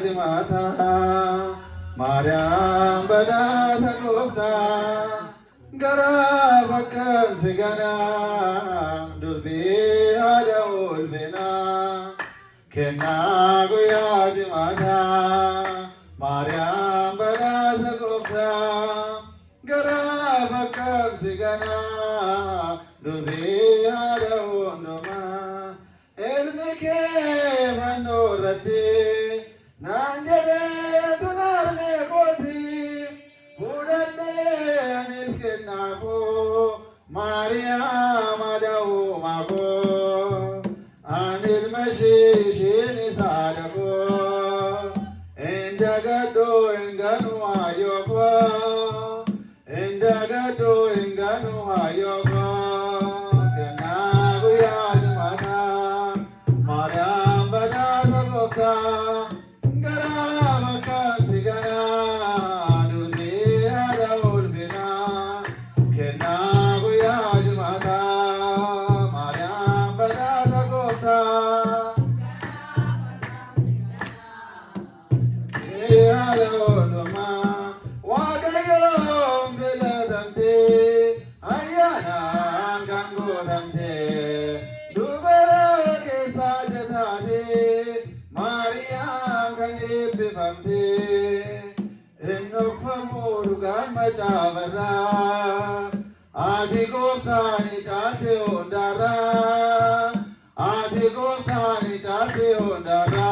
jimata Maryam badasa gofta gara bakkan sigana durbi ada ulbina kenna guya jimata Maryam badasa gofta gara bakkan sigana durbi ada unduma elmike manorati nanjere tunarme koti budande aniskenabo Maryam adau mabo anil mashishini sadako indagado inganu ayoba indagado inganu ayoba kenagu yajmata Maryam badasa gofta garabaka sigana durbi ada ulbina kenagu yajmata Maryam badasa gofta ada ulma wagayom biladante ayana gangudante dubara ke sajadate Maryam kanibifamte innofamur gamachavara adi goftani chate ondara adi goftani chate ondara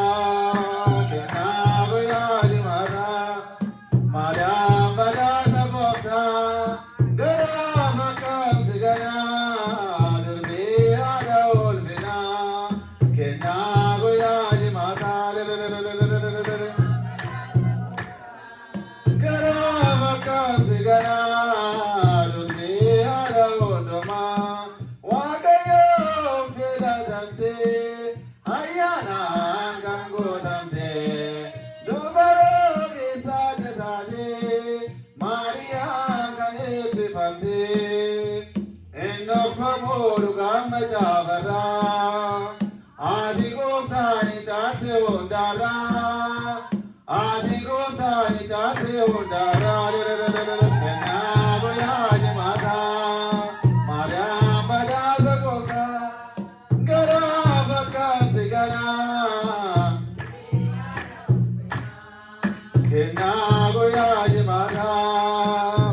kenagu yajmata Maryam badasa gofta garabaka sigana durbi ada ulbina kenagu yajmata garabaka sigana durbi ada unduma wagayom filadante ayana gangudante dubaro kisadate Maryam kanibifamte innofamur gamachavara adi goftani chate ondara adi goftani chate ondara kenagu yajmata Maryam badasa gofta garabaka sigana kenagu yajmata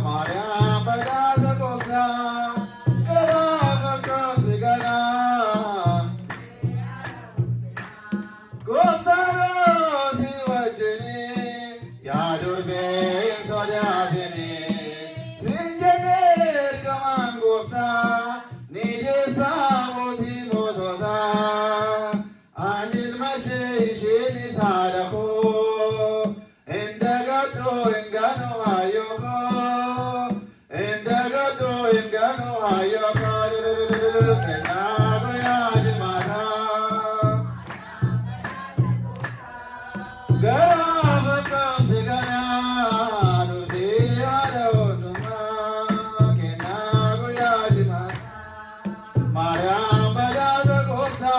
Maryam badasa gofta garabaka sigana goftaro siwajini yadurbe sodadini sinjener kaman gofta nidesa moti motosa anil mashishini sadako indagado ingano ayoko indagado ingano ayoko kenagu yajmata garabaka sigana durbi ada unduma kenagu yajmata Maryam badasa gofta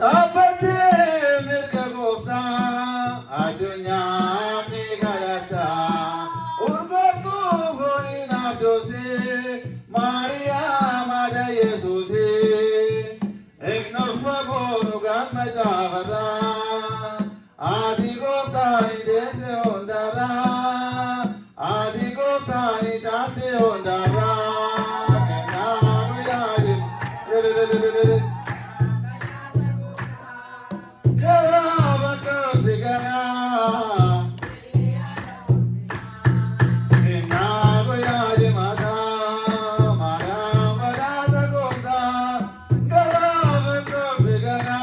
apate mirga gofta adunya ni galata urbatu bolina dose Maryam ada Yesusi ignofaboru gamachavara adi goftani dete ondara adi goftani chate ondara kenagu yajmata garabaka sigana kenagu yajmata Maryam badasa gofta garabaka sigana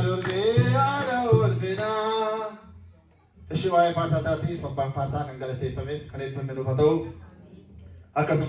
durbi ada ulbina Shiwaya Farsa Sati, Sombang Farsa, Nanggalati Pamit, Kanit Pamit Nupato, Akasuma.